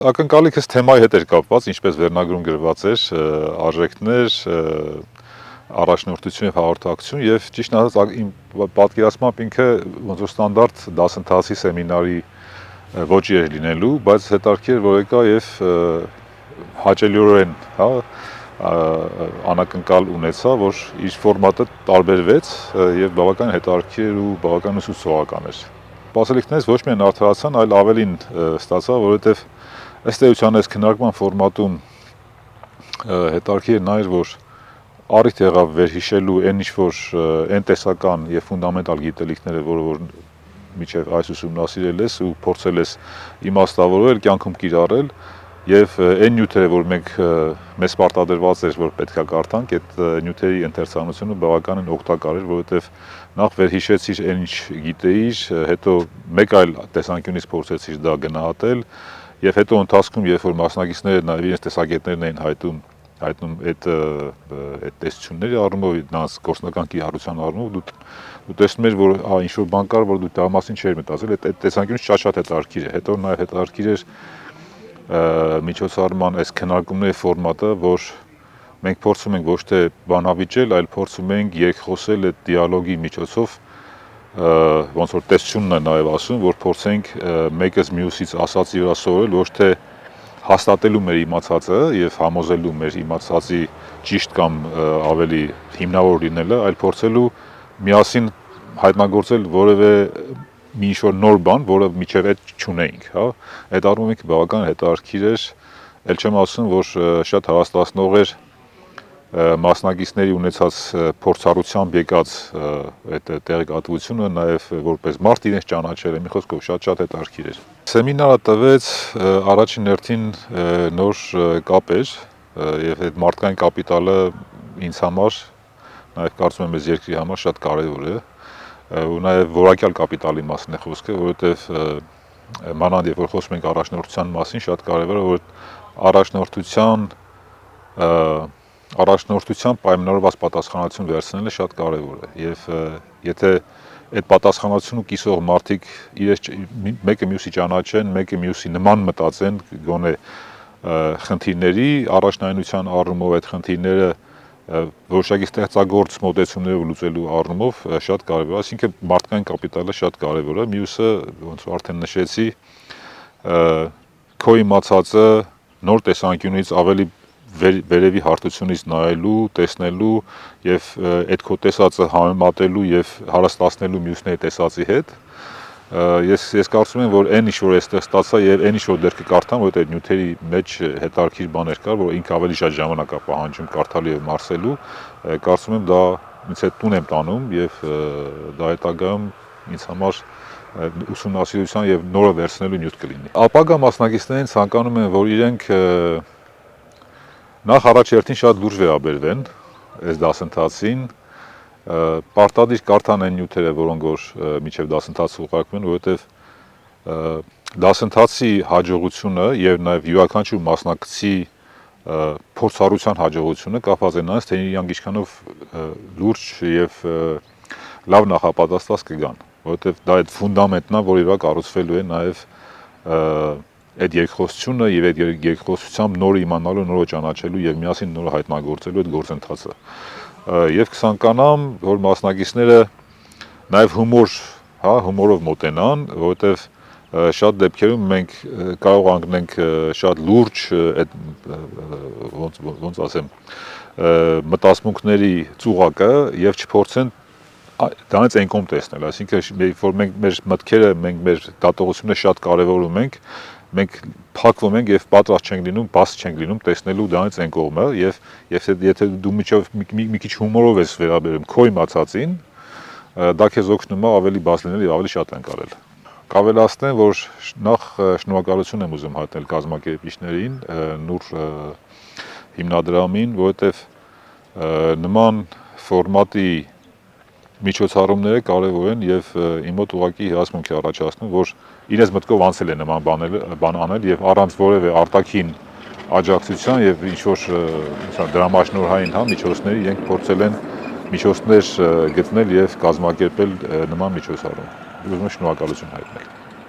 Ակնկալիքս թեմայի հետ էր կապված, ինչպես վերնագրում գրված էր, արժեքներ, առաջնորդություն եւ հաղորդակցություն եւ ճիշտ ասած իմ պատկերացմամբ ինքը ոնց որ ստանդարտ դասընթացի սեմինարի ոճի էր լինելու, բայց հետաքրքիր որ եկա եւ հաճելիորեն, հա, անակնկալ ունեցա, որ իր ֆորմատը տարբերվեց եւ բավական հետաքրքիր ու բավական ուսուցողական էր։ Սպասելիքներից ոչ միայն արդարացան, այլ ավելին ստացա, որովհետեւ ըստ էության այս քննարկման ֆորմատում հետաքրքիր նա էր, որ առիթ եղավ վերհիշելու այն ինչ-որ այն տեսական եւ ֆունդամենտալ գիտելիքները, որը որ միջև այս ուսումնասիրել ես ու փորձել ես իմաստավորել, կյանքում կիրառել եւ այն նյութերը, որ մեզ պարտադրված էր, որ պետքա կարդանք, այդ նյութերի ընթերցանությունը բավականին օգտակար էր, որովհետեւ նախ վերհիշեցիր այն ինչ գիտեիր, հետո մեկ այլ տեսանկյունից փորձեցիր դա գնահատել եւ հետո ընթացքում, երբ որ մասնակիցները նաեւ իրենց տեսակետներն էին հայտնում այդ տեսությունների առումով, նրանց գործնական կիրառության առումով, դու տեսնում ես, որ ինչ որ բան կար, որ դու դա մասին չէիր մտածել, այդ տեսանկյունից շատ հետաքրքիր է։ Հետո նաեւ հետաքրքիր էր միջոցառման այս քննարկումների ֆորմատը, որ մենք փորձում ենք ոչ թե բանավիճել, այլ փորձում ենք երկխոսել այդ դիալոգի միջոցով, ոնց որ տեսությունն է նաեւ ասում, որ փորձենք մեկս մյուսից ասածի վրա սովորել, ոչ թե հաստատելու մեր իմացածը եւ համոզելու մեր իմացածի ճիշտ կամ ավելի հիմնավոր լինելը, այլ փորձելու միասին հայտնագործել որևէ մի ինչ-որ նոր բան, որը միջև այդ չունեինք, հա։ Այդ առումով ինքը բավական հետաքրքիր էր, ել չեմ ասում, որ շատ հարստացնող էր մասնակիցների ունեցած փորձառությամբ եկած այդ տեղեկատվությունը, նաեւ որպես մարդ իրենց ճանաչելը, մի խոսքով շատ հետաքրքիր էր։ Սեմինարը տվեց առաջին հերթին նոր կապ էր եւ այդ մարդկային կապիտալը ինձ համար, նաեւ կարծում եմ այս երկրի համար շատ կարեւոր է ու նաեւ որակյալ կապիտալի մասին է խոսքը, որովհետեւ մանավանդ երբ որ խոսում ենք առաջնորդության մասին, շատ կարեւոր է, որ առաջնորդության պայմանավորված պատասխանատվություն վերցնելը շատ կարեւոր է եւ եթե այդ պատասխանատվությունը կիսող մարդիկ իրենց մեկը մյուսի ճանաչեն, մեկը մյուսի նման մտածեն, գոնե խնդիրների առաջնայնության առումով այդ խնդիրները որոշակի ստեղծագործ մոտեցումներով լուծելու առումով շատ կարեւոր է, այսինքն մարդկային կապիտալը շատ կարեւոր է, մյուսը ոնց որ արդեն նշեցի, քո իմացածը նոր տեսանկյունից ավելի վերևի հարթությունից նայելու, տեսնելու եւ այդ քո տեսածը համեմատելու եւ հարստացնելու մյուսների տեսածի հետ։ Ես կարծում եմ, որ այն ինչ որ այստեղ ստացա եւ այն ինչ որ դեռ կկարդամ, որովհետեւ այդ նյութերի մեջ հետաքրքիր բաներ կար, որ ինքը ավելի շատ ժամանակ է պահանջում կարդալու եւ մարսելու, կարծում եմ դա ինձ հետ տուն եմ տանում եւ դա հետագայում ինձ համար ուսումնասիրության եւ նորը վերցնելու նյութ կլինի։ Ապագա մասնակիցներին ցանկանում եմ, որ իրենք նախ առաջերտին շատ լուրջ վերաբերվեն այս դասընթացին, պարտադիր կարդան այն նյութերը, որոնք որ միջև դասընթացը ուղարկվում են, որովհետև դասընթացի հաջողությունը եւ նաեւ յուրաքանչյուր մասնակցի փորձառության հաջողությունը կապված է նրանց, թե իրանք ինչքանով լուրջ եւ լավ նախապատրաստված կգան, որովհետև դա այդ ֆունդամենտն է, որի վրա կառուցվելու է նաեւ այդ երկխոսությունը եւ այդ երկխոսությամբ նորը իմանալու, նորը ճանաչելու եւ միասին նորը հայտնագործելու այդ գործընթացը։ Եվ կցանկանամ, որ մասնակիցները նաեւ հումորով մոտենան, որովհետեւ շատ դեպքերում մենք կարող անգնենք շատ լուրջ այդ ոնց ասեմ մտածմունքների ծուղակը եւ չփորձեն դրանից այն կողմ տեսնել, այսինքն որ մենք մեր մտքերը, մեր դատողությունը շատ կարեւորում ենք, մենք փակվում ենք եւ պատրաստ չենք լինում, բաց չենք լինում տեսնելու դրանից այն կողմը եւ եթե դու մի քիչ հումորով ես վերաբերում քո իմացածին, դա քեզ օգնում է ավելի բաց լինել եւ ավելի շատ անցնել։ Կավելացնեմ, որ նախ շնորհակալություն եմ ուզում հայտնել կազմակերպիչներին, Նուր հիմնադրամին, որովհետեւ նման ֆորմատի միջոցառումները կարևոր են եւ իմ մոտ ուղղակի հիասմունք է առաջացնում, որ իրենց մտքով անցել է նման բան անել եւ առանց որևէ արտաքին աջակցության եւ ինչ որ դրամաշնորհային միջոցների իրենք փորձել են միջոցներ գտնել եւ կազմակերպել նման միջոցառում։ Ուզում եմ շնորհակալություն հայտնել։